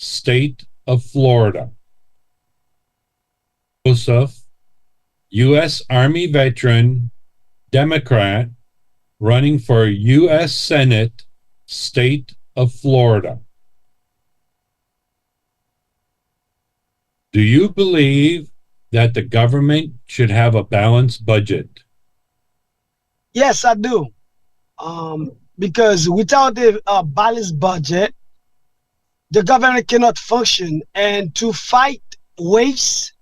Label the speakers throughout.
Speaker 1: State of Florida. Joseph, U.S. Army veteran, Democrat, running for U.S. Senate, State of Florida. Do you believe that the government should have a balanced budget?
Speaker 2: Yes, I do. Because without a balanced budget, the government cannot function. And to fight waste,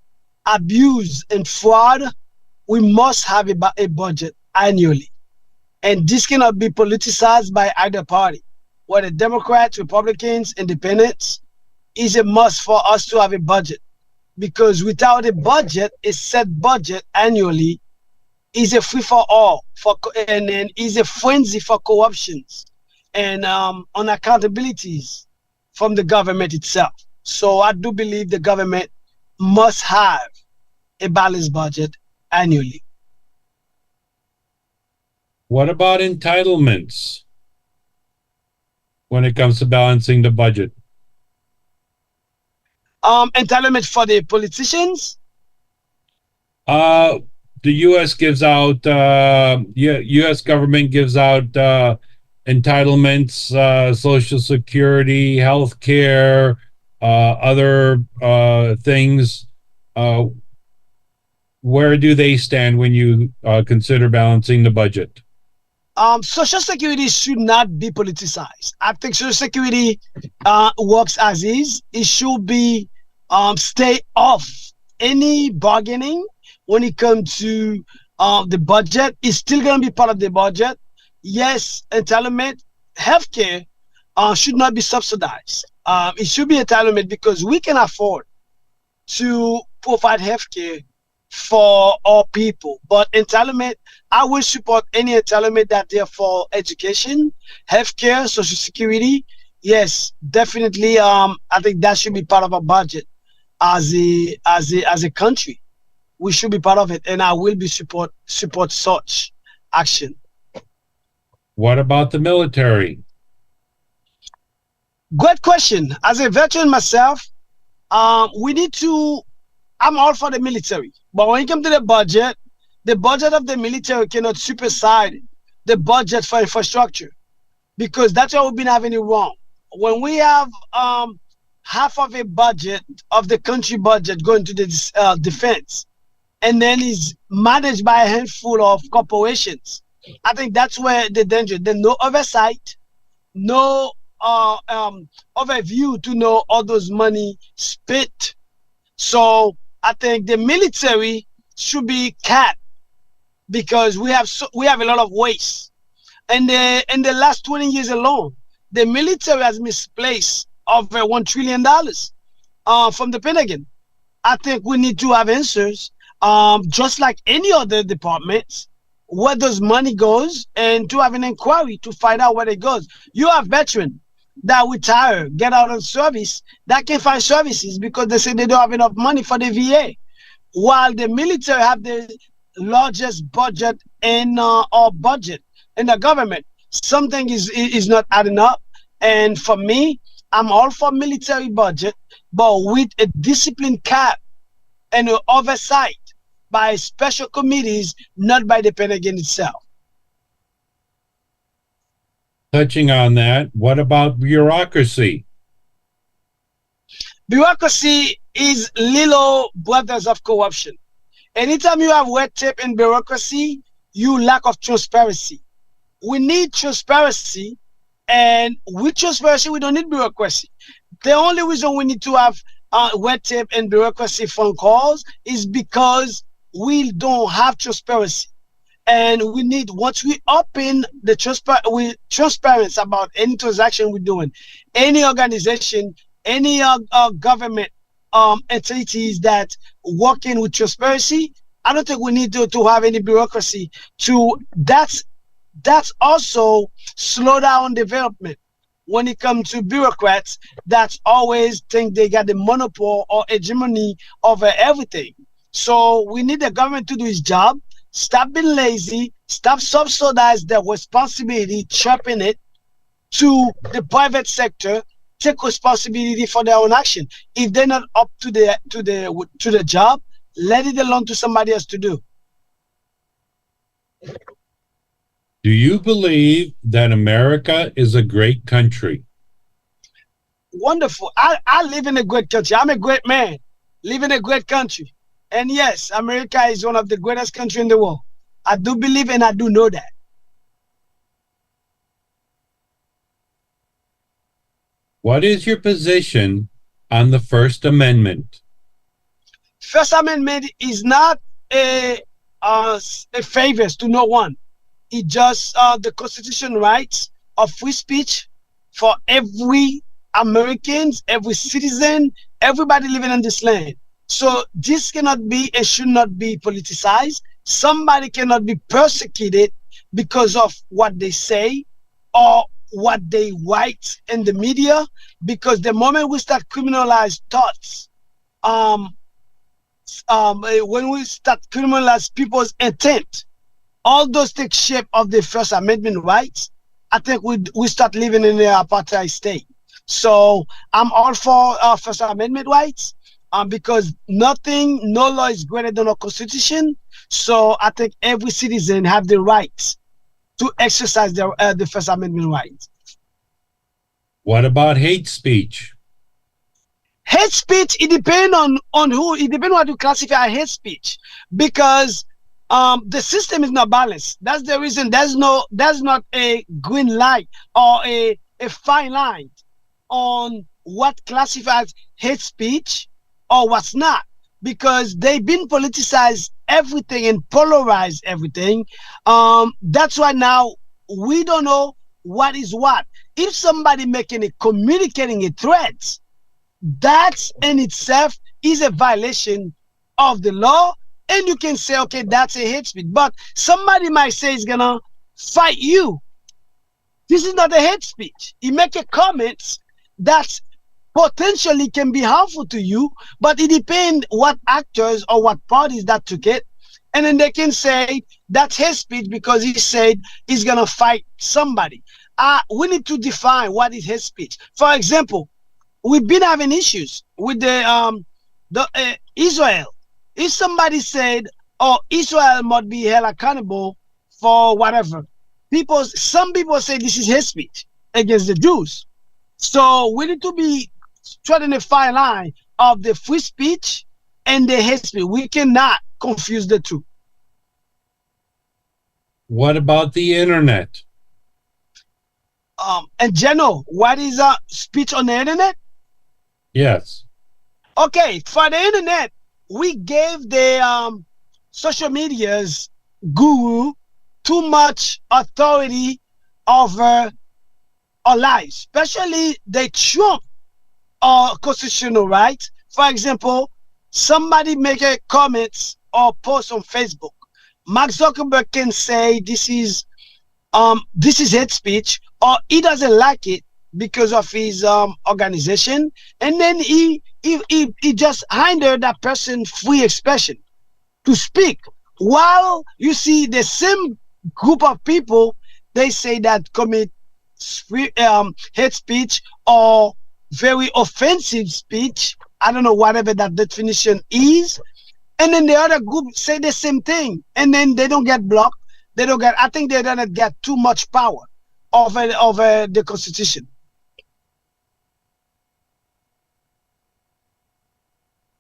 Speaker 2: abuse, and fraud, we must have a budget annually. And this cannot be politicized by either party, whether Democrats, Republicans, Independents. Is a must for us to have a budget. Because without a budget, a set budget annually, is a free for all and then is a frenzy for corruptions and unaccountabilities from the government itself. So I do believe the government must have a balanced budget annually.
Speaker 1: What about entitlements when it comes to balancing the budget?
Speaker 2: Entitlement for the politicians?
Speaker 1: The U.S. gives out, U.S. government gives out entitlements, Social Security, health care, other things. Where do they stand when you consider balancing the budget?
Speaker 2: Social Security should not be politicized. I think Social Security works as is. It should be stay off any bargaining when it comes to the budget. It's still going to be part of the budget. Yes, entitlement, healthcare should not be subsidized. It should be entitlement because we can afford to provide healthcare for all people. But entitlement, I will support any entitlement that there for education, healthcare, Social Security. Yes, definitely. I think that should be part of our budget as a country. We should be part of it, and I will be support such action.
Speaker 1: What about the military?
Speaker 2: Good question. As a veteran myself, we need to. I'm all for the military, but when it comes to the budget of the military cannot supersede the budget for infrastructure, because that's what we've been having it wrong. When we have half of a budget of the country budget going to the defense, and then is managed by a handful of corporations, I think that's where the danger. There's no oversight, no overview to know all those money spent. So I think the military should be capped because we have a lot of waste. And in the last 20 years alone, the military has misplaced over $1 trillion from the Pentagon. I think we need to have answers, just like any other departments, where those money goes, and to have an inquiry to find out where it goes. You have veterans that retire, get out of service, that can't find services because they say they don't have enough money for the VA, while the military have the largest budget in our budget in the government. Something is not adding up, and for me, I'm all for military budget, but with a discipline cap and an oversight by special committees, not by the Pentagon itself.
Speaker 1: Touching on that, what about bureaucracy?
Speaker 2: Bureaucracy is little brothers of corruption. Anytime you have red tape and bureaucracy, you lack of transparency. We need transparency, and with transparency, we don't need bureaucracy. The only reason we need to have red tape and bureaucracy phone calls is because we don't have transparency. And we need, once we open the transparency about any transaction we're doing, any organization, any government entities that working with transparency, I don't think we need to have any bureaucracy. That's also slow down development. When it comes to bureaucrats that always think they got the monopoly or hegemony over everything. So we need the government to do its job. Stop being lazy, stop subsidizing their responsibility, chopping it to the private sector take responsibility for their own action. If they're not up to the job, let it alone to somebody else to do.
Speaker 1: Do you believe that America is a great country?
Speaker 2: Wonderful. I live in a great country. I'm a great man, live in a great country. And yes, America is one of the greatest countries in the world. I do believe and I do know that.
Speaker 1: What is your position on the First Amendment?
Speaker 2: First Amendment is not a favor to no one. It just the Constitution rights of free speech for every Americans, every citizen, everybody living in this land. So this cannot be and should not be politicized. Somebody cannot be persecuted because of what they say or what they write in the media, because the moment we start criminalize thoughts, when we start criminalize people's intent, all those take shape of the First Amendment rights. I think we start living in the apartheid state. So I'm all for First Amendment rights, because no law is greater than a constitution. So I think every citizen have the right to exercise their the First Amendment rights.
Speaker 1: What about hate speech?
Speaker 2: Hate speech, it depends on who. It depends what you classify hate speech, because the system is not balanced. That's the reason there's not a green light or a fine line on what classifies hate speech or what's not, because they've been politicized everything and polarized everything. That's why now we don't know what is what. If somebody communicating a threat, that in itself is a violation of the law, and you can say, okay, that's a hate speech. But somebody might say he's gonna fight you. This is not a hate speech. He make a comment that potentially can be harmful to you, but it depends what actors or what parties that took it, and then they can say that's hate speech because he said he's gonna fight somebody. We need to define what is hate speech. For example, we've been having issues with the Israel. If somebody said, "Oh, Israel must be held accountable for whatever," some people say this is hate speech against the Jews. So we need to be treading a fine line of the free speech and the hate speech. We cannot confuse the two.
Speaker 1: What about the internet?
Speaker 2: In general, what is speech on the internet?
Speaker 1: Yes.
Speaker 2: Okay, for the internet, we gave the social media's guru too much authority over our lives, especially they trump our constitutional rights. For example, somebody make a comment or post on Facebook. Mark Zuckerberg can say this is hate speech, or he doesn't like it because of his organization, and then he just hinder that person free expression to speak. While you see the same group of people, they say that commit hate speech or very offensive speech. I don't know whatever that definition is, and then the other group say the same thing, and then they don't get blocked. They don't get. I think they don't get too much power over the Constitution.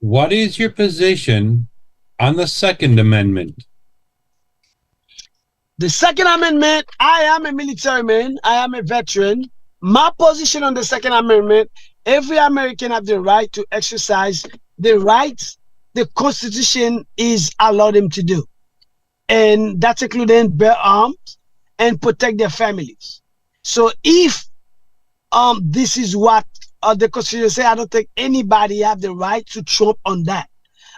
Speaker 1: What is your position on the Second Amendment?
Speaker 2: The Second Amendment, I am a military man. I am a veteran. My position on the Second Amendment, every American has the right to exercise the rights the Constitution is allowed them to do. And that's including bear arms and protect their families. So if this is what the Constitution says, I don't think anybody have the right to trump on that.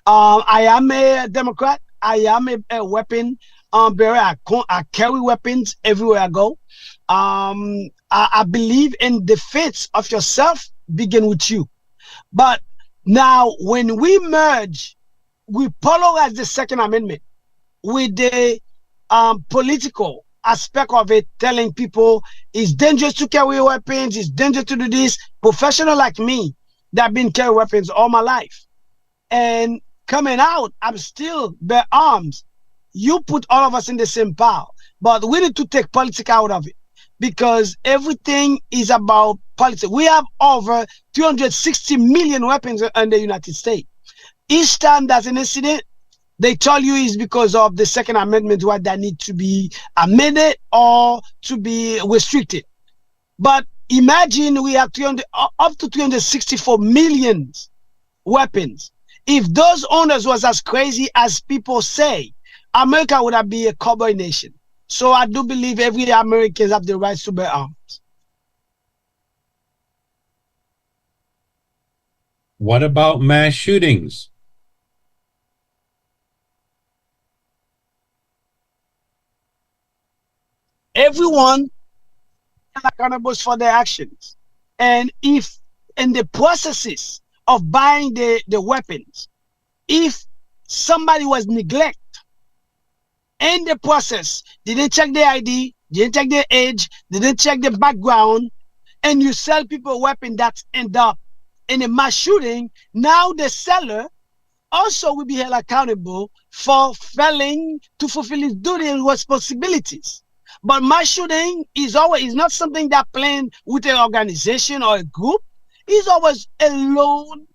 Speaker 2: I am a Democrat. I am a weapon bearer. I carry weapons everywhere I go. I believe in defense of yourself begin with you. But now when we merge, we polarize the Second Amendment with the political aspect of it, telling people it's dangerous to carry weapons, it's dangerous to do this. Professional like me that have been carrying weapons all my life. And coming out, I'm still bear arms. You put all of us in the same pile. But we need to take politics out of it because everything is about politics. We have over 360 million weapons in the United States. Each time there's an incident, they tell you it's because of the Second Amendment, what that need to be amended or to be restricted. But imagine we have up to 364 million weapons. If those owners was as crazy as people say, America would have been a cowboy nation. So I do believe every American have the right to bear arms.
Speaker 1: What about mass shootings?
Speaker 2: Everyone is accountable for their actions. And if in the processes of buying the weapons, if somebody was neglect in the process, they didn't check their ID, they didn't check their age, they didn't check their background, and you sell people a weapon that end up in a mass shooting, now the seller also will be held accountable for failing to fulfill his duty and responsibilities. But mass shooting is not something that playing with an organization or a group. It's always a lone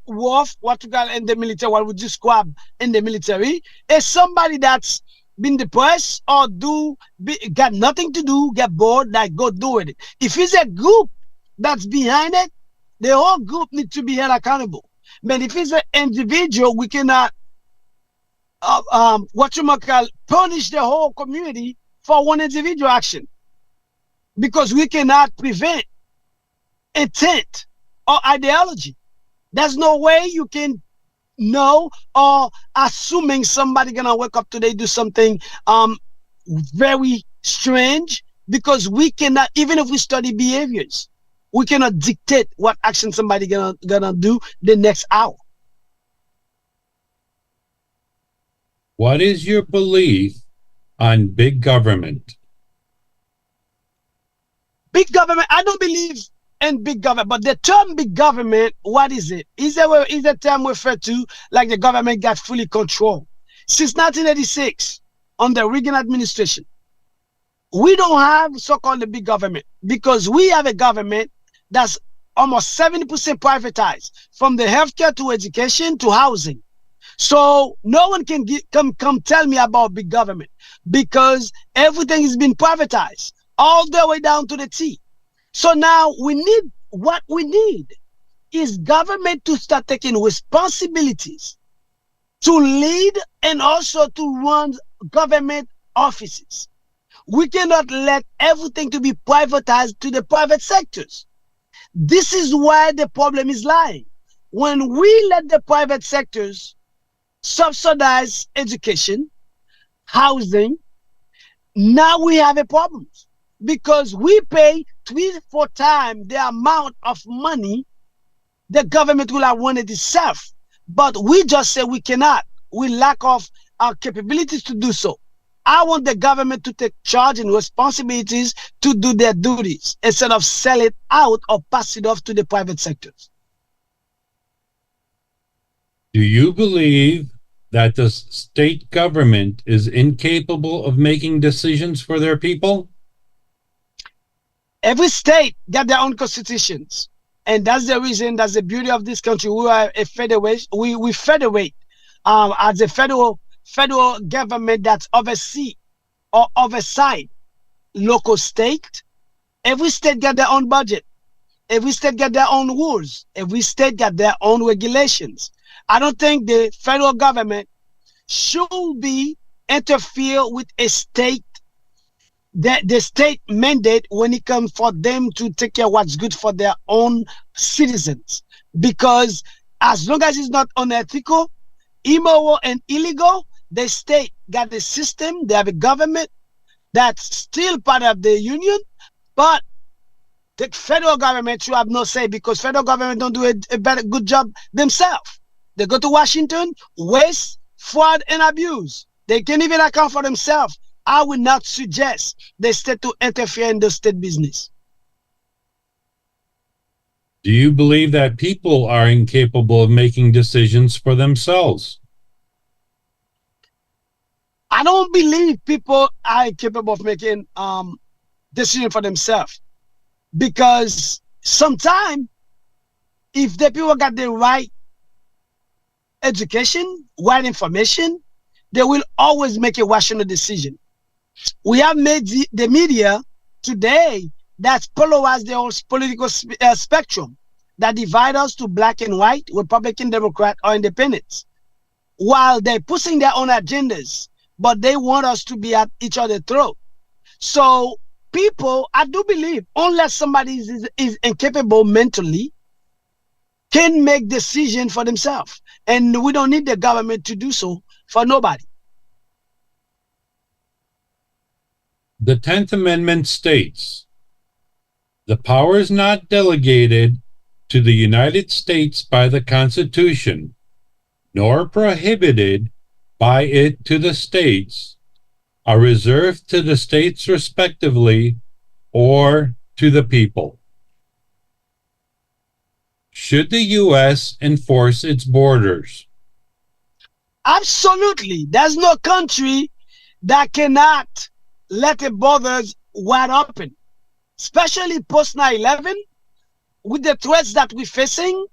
Speaker 2: wolf, what you call in the military, what we describe in the military, is somebody that's been depressed or got nothing to do, get bored, like go do it. If it's a group that's behind it, the whole group needs to be held accountable. But if it's an individual, we cannot punish the whole community for one individual action, because we cannot prevent intent or ideology. There's no way you can know or assuming somebody gonna wake up today do something very strange, because we cannot, even if we study behaviors, we cannot dictate what action somebody gonna do the next hour.
Speaker 1: What is your belief on big government?
Speaker 2: Big government, I don't believe in big government, but the term big government, what is it? Is a term referred to like the government got fully control? Since 1986, under Reagan administration, we don't have so-called the big government, because we have a government that's almost 70% privatized, from the healthcare to education to housing. So no one can come tell me about big government, because everything has been privatized all the way down to the T. So now what we need is government to start taking responsibilities to lead and also to run government offices. We cannot let everything to be privatized to the private sectors. This is where the problem is lying. When we let the private sectors subsidize education, housing, now we have a problem, because we pay 3-4 times the amount of money the government will have wanted itself. But we just say we cannot. We lack of our capabilities to do so. I want the government to take charge and responsibilities to do their duties instead of sell it out or pass it off to the private sectors.
Speaker 1: Do you believe that the state government is incapable of making decisions for their people?
Speaker 2: Every state got their own constitutions. And that's the reason, that's the beauty of this country. We are a federation. We federate as a federal government that's oversee or oversight local state. Every state got their own budget. Every state got their own rules. Every state got their own regulations. I don't think the federal government should be interfere with a state, the state mandate when it comes for them to take care of what's good for their own citizens. Because as long as it's not unethical, immoral, and illegal, the state got a system, they have a government that's still part of the union, but the federal government should have no say, because federal government don't do a good job themselves. They go to Washington, waste, fraud, and abuse. They can't even account for themselves. I would not suggest the state to interfere in the state business.
Speaker 1: Do you believe that people are incapable of making decisions for themselves?
Speaker 2: I don't believe people are capable of making decisions for themselves, because sometimes if the people got the right education, right information, they will always make a rational decision. We have made the media today that polarize the whole political spectrum, that divide us to black and white, Republican, Democrat, or independents, while they're pushing their own agendas, but they want us to be at each other's throat. So people, I do believe, unless somebody is incapable mentally, can make decisions for themselves. And we don't need the government to do so for nobody.
Speaker 1: The 10th Amendment states, the power is not delegated to the United States by the Constitution, nor prohibited by it to the states, are reserved to the states respectively or to the people. Should the U.S. enforce its borders?
Speaker 2: Absolutely. There's no country that cannot let the borders wide open, especially post 9/11. With the threats that we're facing,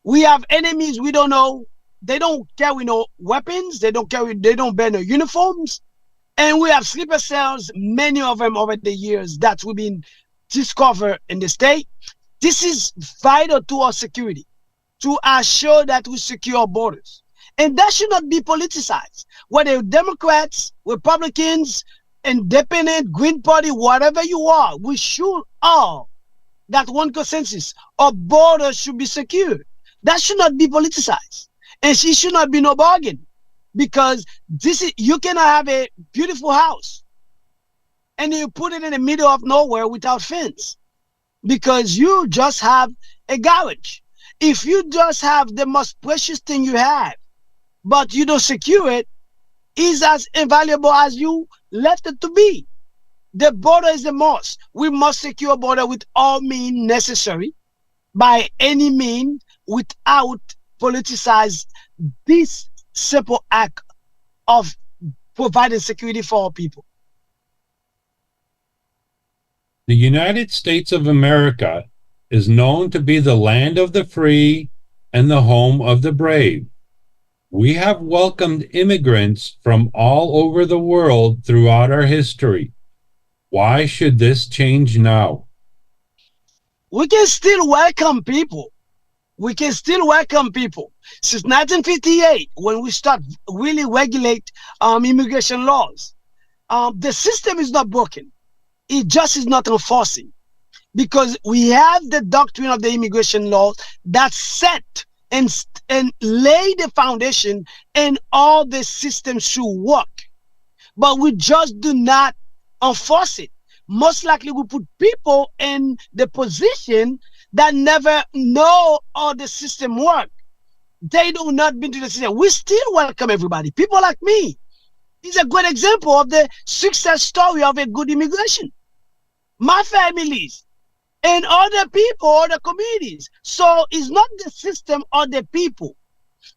Speaker 2: we have enemies we don't know. They don't carry no weapons. They don't bear no uniforms. And we have sleeper cells, many of them over the years that we've been discovered in the state. This is vital to our security, to assure that we secure our borders. And that should not be politicized. Whether Democrats, Republicans, Independent, Green Party, whatever you are, we should all that one consensus. Our borders should be secured. That should not be politicized. And she should not be no bargain, because you cannot have a beautiful house and you put it in the middle of nowhere without fence, because you just have a garage. If you just have the most precious thing you have, but you don't secure it, is as invaluable as you left it to be. The border is the most. We must secure border with all means necessary, by any means, without politicize this simple act of providing security for our people.
Speaker 1: The United States of America is known to be the land of the free and the home of the brave. We have welcomed immigrants from all over the world throughout our history. Why should this change now?
Speaker 2: We can still welcome people. We can still welcome people. Since 1958, when we start really regulate immigration laws, the system is not broken. It just is not enforcing, because we have the doctrine of the immigration laws that set and lay the foundation, and all the systems should work. But we just do not enforce it. Most likely we put people in the position that never know how the system work. They do not been to the system. We still welcome everybody. People like me is a good example of the success story of a good immigration. My families and other people, other communities. So it's not the system or the people.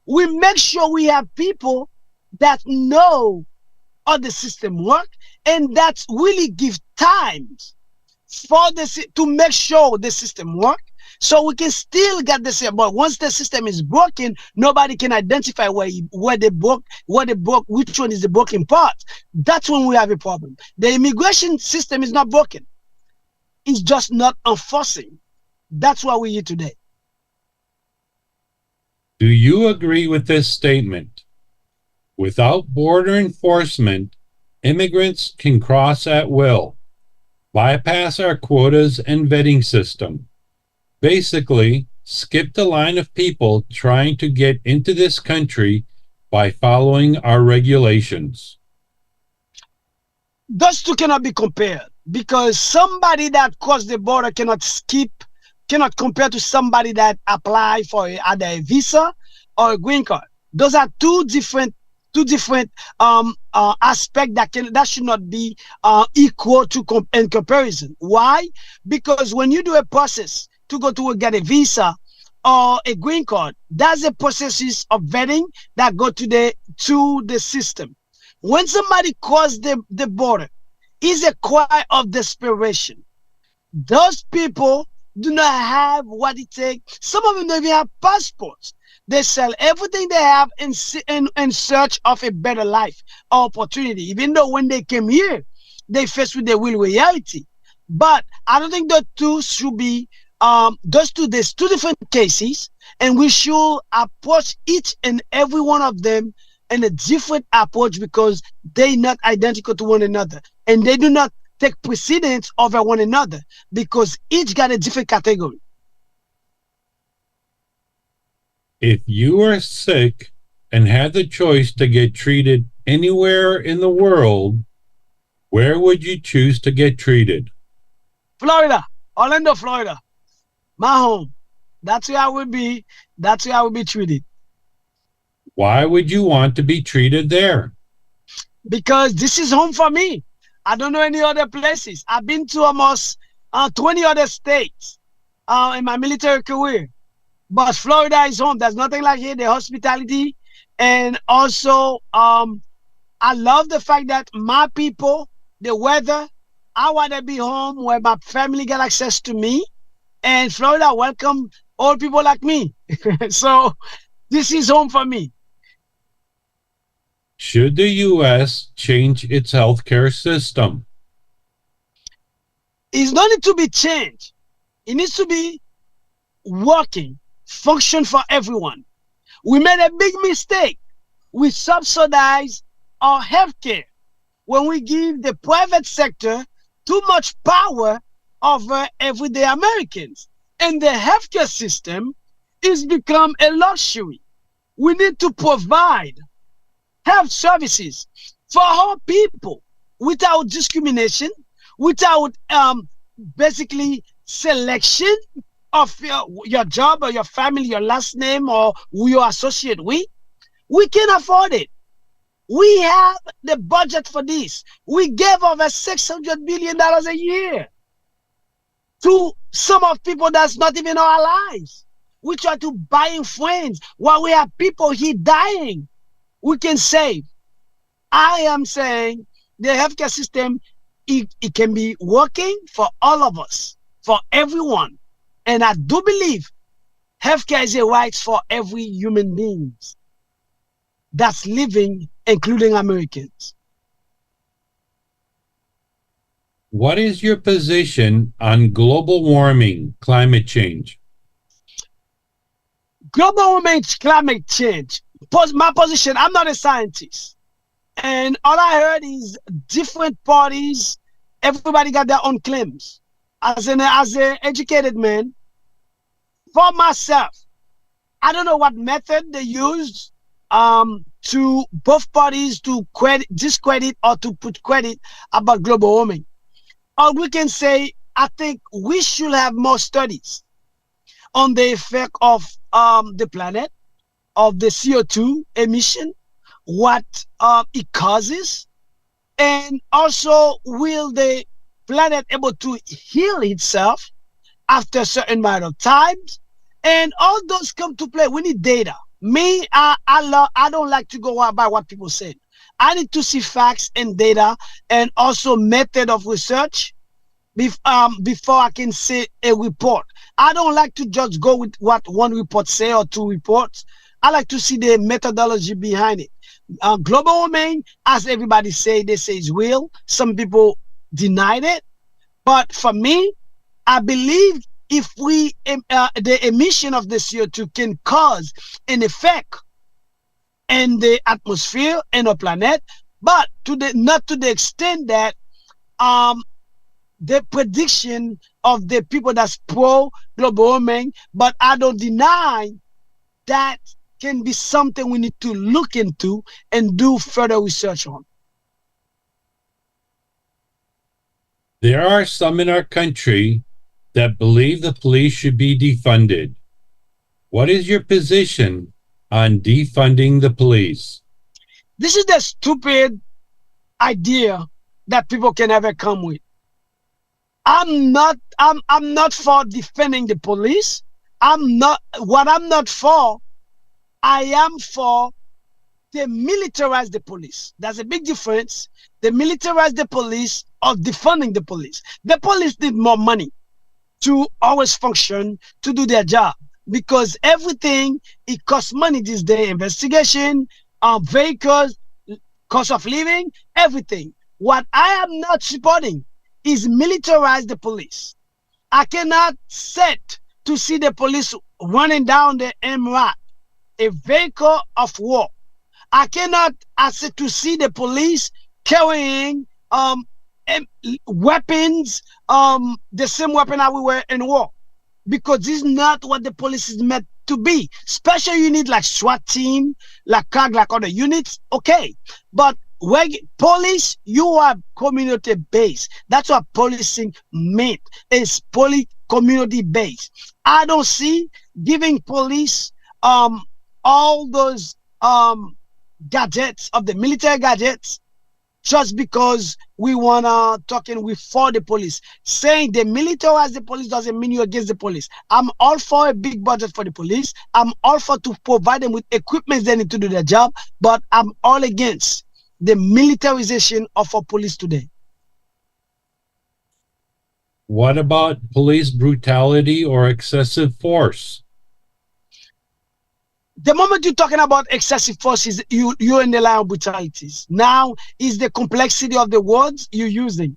Speaker 2: We make sure we have people that know how the system work, and that really give times for to make sure the system work, so we can still get the same. But once the system is broken, nobody can identify where they broke, which one is the broken part. That's when we have a problem. The immigration system is not broken. It's just not enforcing. That's why we're here today.
Speaker 1: Do you agree with this statement? Without border enforcement, immigrants can cross at will, bypass our quotas and vetting system, basically skip the line of people trying to get into this country by following our regulations.
Speaker 2: Those two cannot be compared, because somebody that crossed the border cannot compare to somebody that apply for either a visa or a green card. Those are two different aspect that should not be equal to in comparison. Why? Because when you do a process to go to get a visa or a green card, that's a process of vetting that go to the system. When somebody cross the border, is a cry of desperation. Those people do not have what it takes. Some of them don't even have passports. They sell everything they have in search of a better life or opportunity. Even though when they came here, they faced with the real reality. But I don't think the two should be there's two different cases, and we should approach each and every one of them in a different approach because they're not identical to one another, and they do not take precedence over one another because each got a different category.
Speaker 1: If you are sick and had the choice to get treated anywhere in the world, where would you choose to get treated?
Speaker 2: Florida, Orlando, Florida, my home. That's where I would be. That's where I would be treated.
Speaker 1: Why would you want to be treated there?
Speaker 2: Because this is home for me. I don't know any other places. I've been to almost 20 other states in my military career. But Florida is home. There's nothing like here, the hospitality. And also, I love the fact that my people, the weather, I want to be home where my family get access to me. And Florida welcome all people like me. So this is home for me.
Speaker 1: Should the U.S. change its healthcare system?
Speaker 2: It's not need to be changed. It needs to be working, function for everyone. We made a big mistake. We subsidize our healthcare when we give the private sector too much power over everyday Americans. And the healthcare system is become a luxury. We need to provide health services for all people without discrimination, without basically selection of your job or your family, your last name, or who you associate with. We can afford it. We have the budget for this. We gave over $600 billion a year to some of people that's not even our lives. We try to buy in friends while we have people here dying. We can save. I am saying the healthcare system, it can be working for all of us, for everyone. And I do believe healthcare is a right for every human being that's living, including Americans.
Speaker 1: What is your position on global warming, climate change?
Speaker 2: Global warming, climate change. My position, I'm not a scientist. And all I heard is different parties, everybody got their own claims. As an educated man, for myself, I don't know what method they used to both parties to discredit or to put credit about global warming. Or we can say, I think we should have more studies on the effect of the planet, of the CO2 emission, what it causes, and also will the planet able to heal itself after a certain amount of time, and all those come to play. We need data. Me, I don't like to go by what people say. I need to see facts and data, and also method of research before I can say a report. I don't like to just go with what one report say or two reports. I like to see the methodology behind it. Global warming, as everybody say, they say it's real. Some people denied it, but for me, I believe if the emission of the CO2 can cause an effect in the atmosphere and the planet, but not to the extent that the prediction of the people that's pro global warming, but I don't deny that can be something we need to look into and do further research on.
Speaker 1: There are some in our country that believe the police should be defunded. What is your position on defunding the police?
Speaker 2: This is the stupid idea that people can ever come with. I'm not for defending the police. I'm not for. I am for they militarize the police. There's a big difference. They militarize the police or defunding the police. The police need more money to always function, to do their job, because everything it costs money these days. Investigation, vehicles, cost of living, everything. What I am not supporting is militarize the police. I cannot sit to see the police running down the MRAP, a vehicle of war. I cannot sit to see the police carrying weapons, the same weapon that we were in war, because this is not what the police is meant to be. Special unit like SWAT team, like CAG, like other units, okay. But when police, you are community based. That's what policing meant. It's community based. I don't see giving police all those gadgets of the military gadgets just because we wanna talking with for the police. Saying they militarize the police doesn't mean you're against the police. I'm all for a big budget for the police. I'm all for to provide them with equipment they need to do their job, but I'm all against the militarization of our police today.
Speaker 1: What about police brutality or excessive force?
Speaker 2: The moment you're talking about excessive force, is you're in the line of brutalities. Now is the complexity of the words you're using.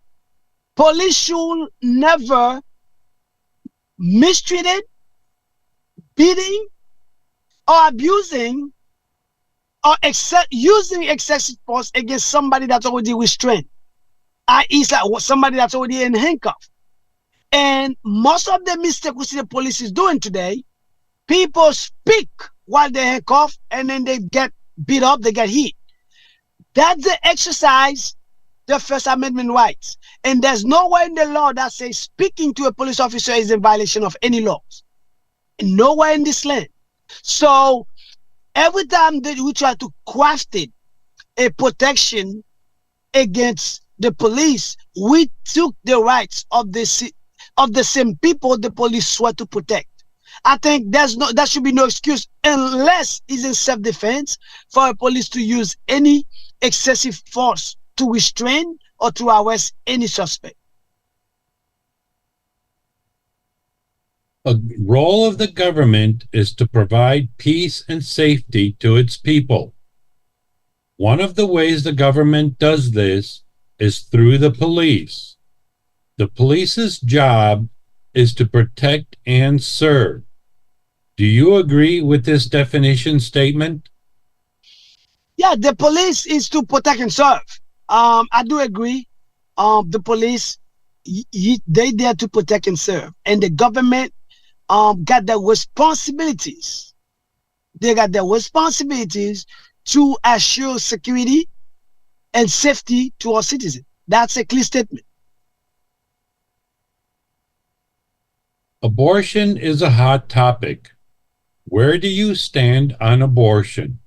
Speaker 2: Police should never mistreated, beating, or abusing, or using excessive force against somebody that's already restrained. I.e., like somebody that's already in handcuff. And most of the mistake we see the police is doing today, people speak while they're handcuffed, and then they get beat up, they get hit. That's the exercise the First Amendment rights. And there's nowhere in the law that says speaking to a police officer is in violation of any laws. Nowhere in this land. So every time that we try to craft it, a protection against the police, we took the rights of the same people the police swore to protect. I think there should be no excuse unless it's in self-defense for a police to use any excessive force to restrain or to arrest any suspect.
Speaker 1: A role of the government is to provide peace and safety to its people. One of the ways the government does this is through the police. The police's job is to protect and serve. Do you agree with this definition statement?
Speaker 2: Yeah, the police is to protect and serve. I do agree. The police, they there to protect and serve, and the government got the responsibilities. They got the responsibilities to assure security and safety to our citizens. That's a clear statement.
Speaker 1: Abortion is a hot topic. Where do you stand on abortion?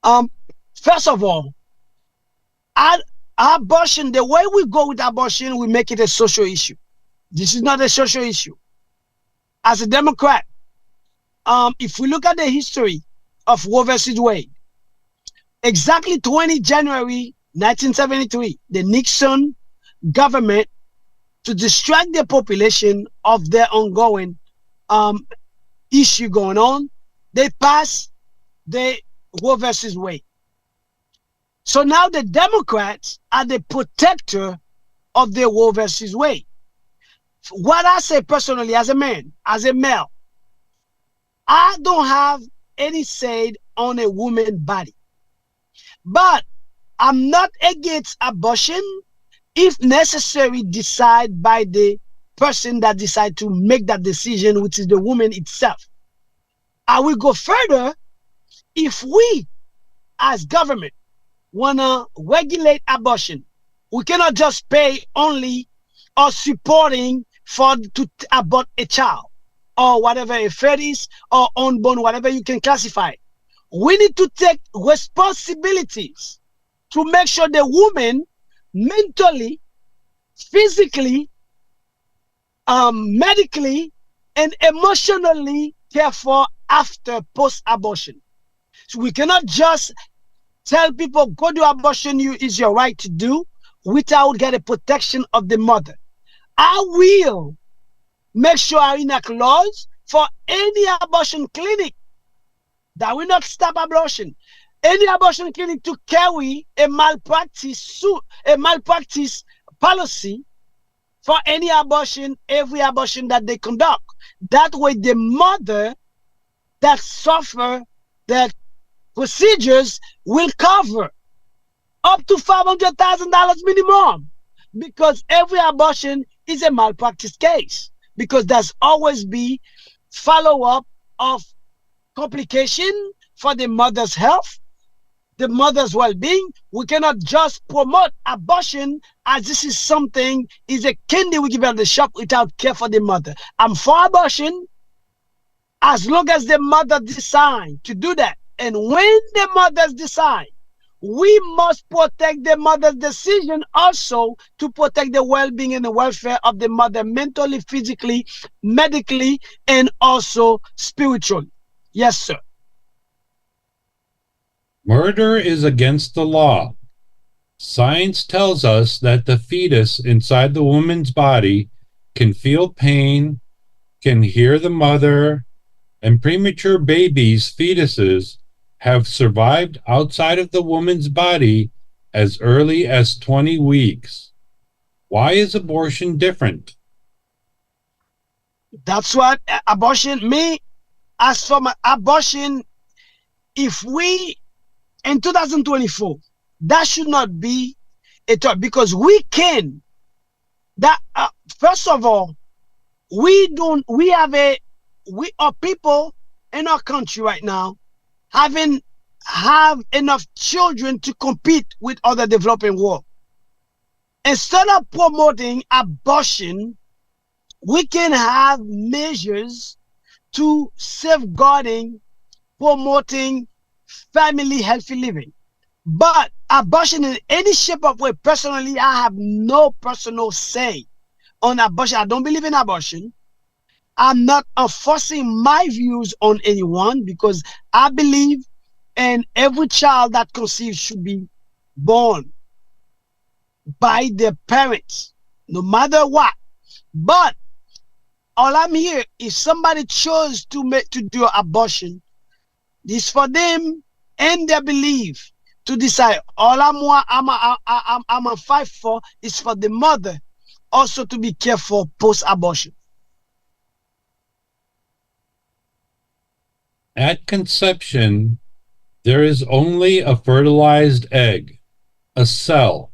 Speaker 2: First of all, abortion, the way we go with abortion, we make it a social issue. This is not a social issue. As a Democrat, if we look at the history of Roe versus Wade, exactly 20 January 1973, the Nixon government, to distract the population of their ongoing issue going on, they passed the Roe versus Wade. So now the Democrats are the protector of the Roe versus Wade. What I say personally, as a man, as a male, I don't have any say on a woman's body. But I'm not against abortion if necessary, decide by the person that decide to make that decision, which is the woman itself. I will go further. If we as government want to regulate abortion, we cannot just pay only or supporting for to abort a child or whatever, a fetus or unborn, whatever you can classify it. We need to take responsibilities to make sure the woman mentally, physically, medically, and emotionally care for after post-abortion. So we cannot just tell people go do abortion, is your right to do, without getting protection of the mother. I will make sure I enact laws for any abortion clinic that will not stop abortion. Any abortion clinic to carry a malpractice suit, a malpractice policy for any abortion, every abortion that they conduct. That way, the mother that suffer the procedures will cover up to $500,000 minimum, because every abortion is a malpractice case, because there's always be follow-up of complication for the mother's health, the mother's well-being. We cannot just promote abortion as this is something, is a candy we give at the shop without care for the mother. I'm for abortion as long as the mother decide to do that. And when the mothers decide, we must protect the mother's decision also to protect the well-being and the welfare of the mother mentally, physically, medically, and also spiritually. Yes, sir.
Speaker 1: Murder is against the law. Science tells us that the fetus inside the woman's body can feel pain, can hear the mother, and premature babies, fetuses, have survived outside of the woman's body as early as 20 weeks. Why is abortion different?
Speaker 2: That's what abortion, as for my abortion, if we, in 2024, that should not be a thought, because we can, that, first of all, we are people in our country right now have enough children to compete with other developing world. Instead of promoting abortion, we can have measures to safeguarding, promoting family healthy living. But abortion in any shape of way, personally, I have no personal say on abortion. I don't believe in abortion. I'm not enforcing my views on anyone, because I believe in every child that conceives should be born by their parents, no matter what. But all I'm here, if somebody chose to do abortion, this for them and their belief to decide. All I'm a fight for is for the mother also to be careful post-abortion.
Speaker 1: At conception, there is only a fertilized egg, a cell.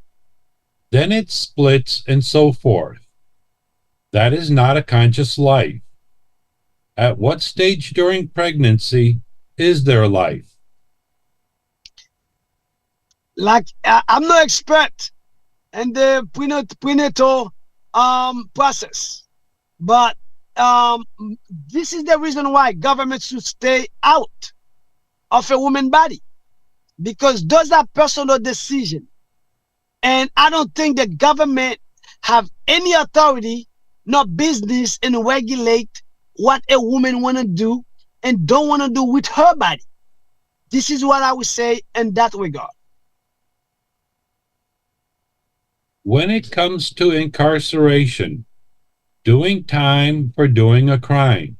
Speaker 1: Then it splits and so forth. That is not a conscious life. At what stage during pregnancy is there life?
Speaker 2: Like, I'm no expert in the prenatal process, but this is the reason why government should stay out of a woman's body, because those are personal decisions. And I don't think the government have any authority, no business, in regulate what a woman want to do and don't want to do with her body. This is what I would say in that regard.
Speaker 1: When it comes to incarceration, doing time for doing a crime,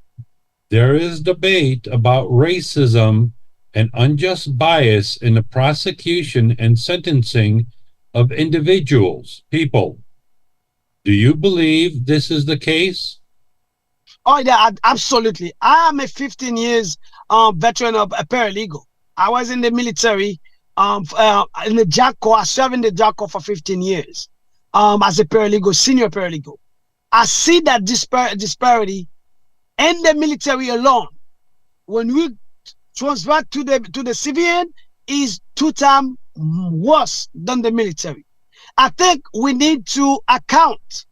Speaker 1: there is debate about racism and unjust bias in the prosecution and sentencing of individuals, people. Do you believe this is the case?
Speaker 2: Oh, yeah, absolutely. I am a 15 years veteran of a paralegal. I was in the military, in the JAG Corps. I served in the JAG Corps for 15 years as a paralegal, senior paralegal. I see that disparity in the military alone. When we transfer to the civilian, is 2 times worse than the military. I think we need to account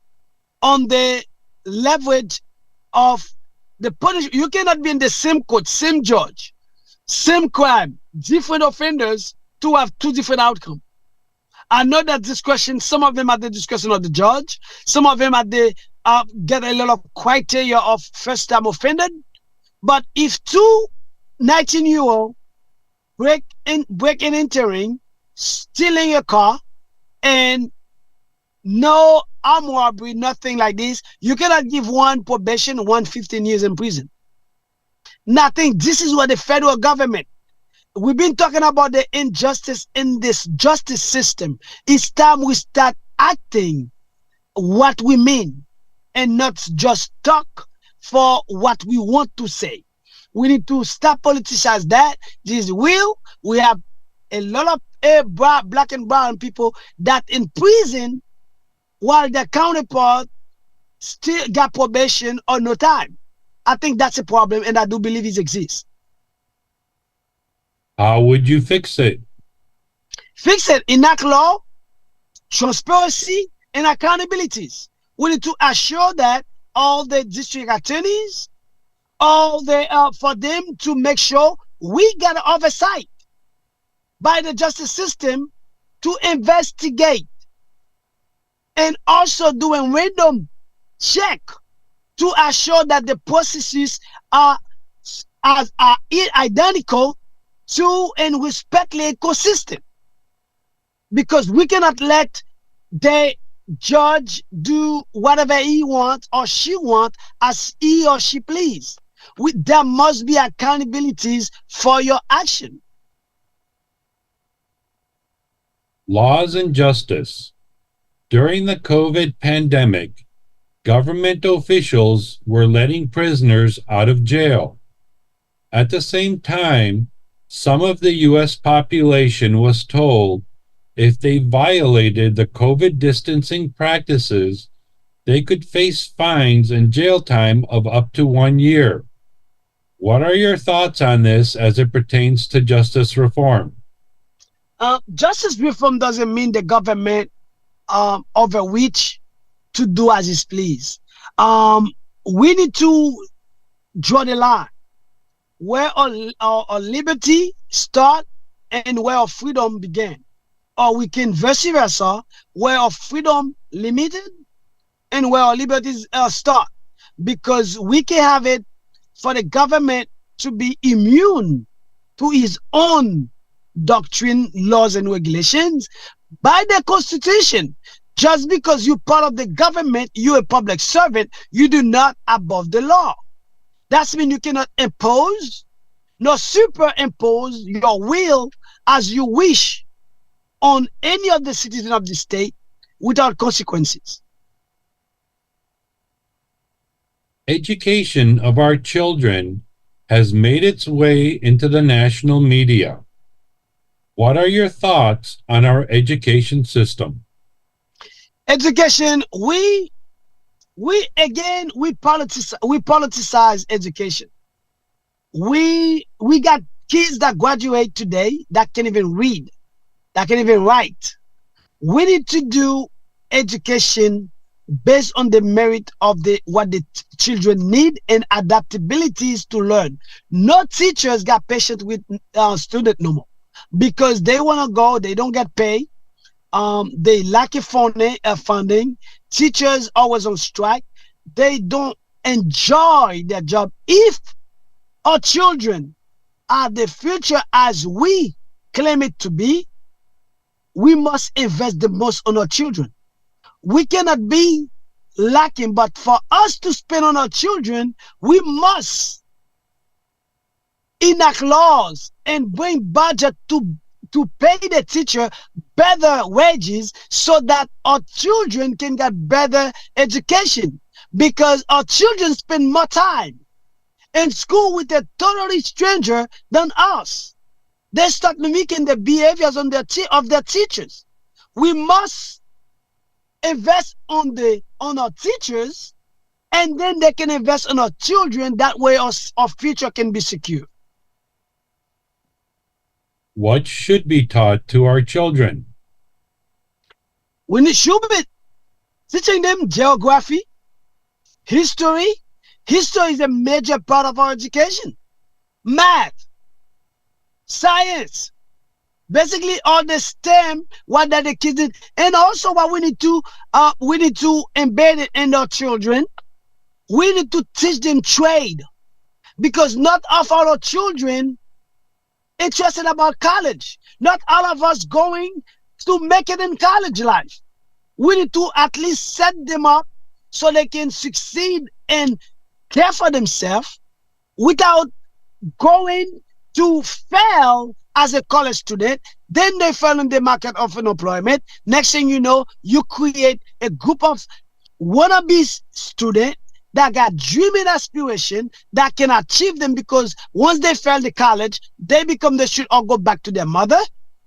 Speaker 2: on the leverage of the punishment. You cannot be in the same court, same judge, same crime, different offenders to have 2 different outcomes. I know that this question, some of them at the discretion of the judge, some of them at the get a lot of criteria of first time offended. But if two 19-year-old break and entering, stealing a car, and no armed robbery, nothing like this, you cannot give one probation, one 15 years in prison. Nothing. This is what the federal government. We've been talking about the injustice in this justice system. It's time we start acting what we mean and not just talk for what we want to say. We need to stop politicize that. This is real. We have a lot of black and brown people that in prison while their counterpart still got probation or no time. I think that's a problem, and I do believe it exists.
Speaker 1: How would you fix it?
Speaker 2: Fix it, enact law, transparency, and accountabilities. We need to assure that all the district attorneys, all the for them to make sure we got oversight by the justice system to investigate, and also doing random check to assure that the processes are identical to and respectfully consistent. Because we cannot let the judge do whatever he wants or she wants as he or she please. There must be accountabilities for your action.
Speaker 1: Laws and justice. During the COVID pandemic, government officials were letting prisoners out of jail. At the same time, some of the U.S. population was told if they violated the COVID distancing practices, they could face fines and jail time of up to 1 year. What are your thoughts on this as it pertains to justice reform?
Speaker 2: Justice reform doesn't mean the government overreach to do as it please. We need to draw the line where our liberty start and where our freedom began, or we can vice versa, where our freedom limited and where our liberties start, because we can have it for the government to be immune to his own doctrine, laws, and regulations by the Constitution. Just because you're part of the government, you're a public servant, you do not above the law. That means you cannot impose nor superimpose your will as you wish on any of the citizens of the state without consequences.
Speaker 1: Education of our children has made its way into the national media. What are your thoughts on our education system?
Speaker 2: Education, we politicize education. We got kids that graduate today that can even read, that can even write. We need to do education based on the merit of what the children need and adaptabilities to learn. No teachers got patience with student no more because they want to go, they don't get paid. They lack funding. Teachers always on strike. They don't enjoy their job. If our children are the future as we claim it to be, we must invest the most on our children. We cannot be lacking, but for us to spend on our children, we must enact laws and bring budget to pay the teacher better wages so that our children can get better education, because our children spend more time in school with a totally stranger than us. They start mimicking the behaviors of their teachers. We must invest on our teachers, and then they can invest on our children. That way our future can be secure.
Speaker 1: What should be taught to our children?
Speaker 2: We should be teaching them geography, history. History is a major part of our education. Math, science, Basically, all the STEM, what that the kids did, and also what we need to embed it in our children. We need to teach them trade, because not all of our children interested about college. Not all of us going to make it in college life. We need to at least set them up so they can succeed and care for themselves without going to fail as a college student. Then they fail in the market of unemployment. Next thing you know, you create a group of wannabe students that got dreaming aspiration that can achieve them, because once they fail the college, they become the student or go back to their mother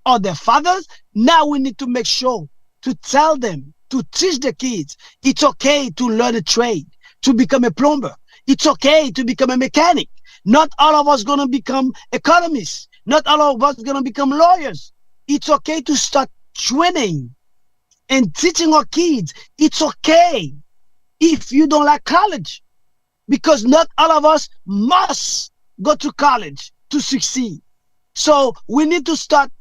Speaker 2: or their fathers. Now we need to make sure to tell them, to teach the kids, it's okay to learn a trade, to become a plumber. It's okay to become a mechanic. Not all of us gonna become economists. Not all of us gonna become lawyers. It's okay to start training and teaching our kids. It's okay if you don't like college, because not all of us must go to college to succeed. So we need to start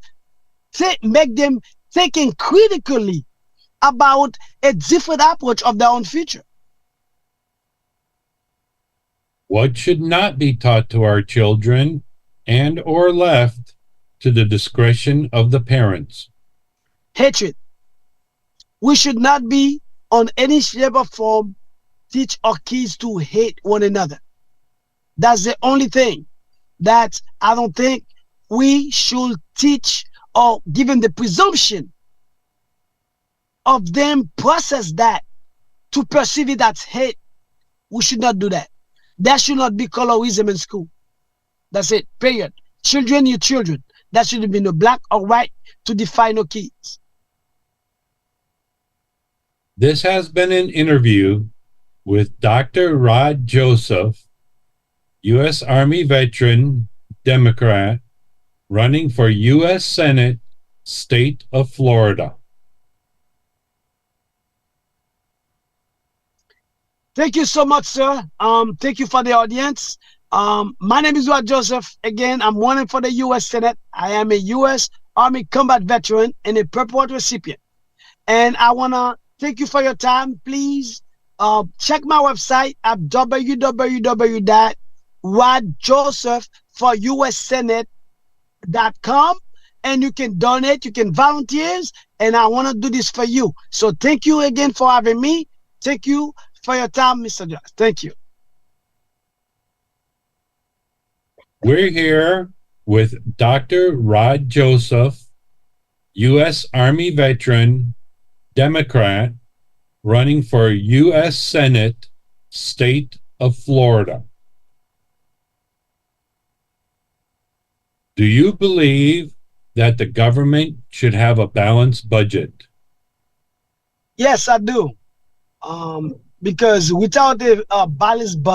Speaker 2: make them thinking critically about a different approach of their own future.
Speaker 1: What should not be taught to our children and or left to the discretion of the parents?
Speaker 2: Hatred. We should not be on any shape or form teach our kids to hate one another. That's the only thing that I don't think we should teach, or give them the presumption of them process that to perceive it as hate. We should not do that. There should not be colorism in school. That's it, period. Children, you children. There shouldn't be no black or white to define our kids.
Speaker 1: This has been an interview with Dr. Rod Joseph, U.S. Army veteran, Democrat, running for U.S. Senate, State of Florida.
Speaker 2: Thank you so much, sir. Thank you for the audience. My name is Rod Joseph. Again, I'm running for the U.S. Senate. I am a U.S. Army combat veteran and a Purple Heart recipient. And I want to thank you for your time. Please check my website at www.rodjosephforusenate.com, and you can donate, you can volunteer, and I want to do this for you. So thank you again for having me. Thank you for your time, Mr. Josh. Thank you.
Speaker 1: We're here with Dr. Rod Joseph, U.S. Army veteran, Democrat, running for U.S. Senate, State of Florida. Do you believe that the government should have a balanced budget?
Speaker 2: Yes, I do. Because without a balanced budget,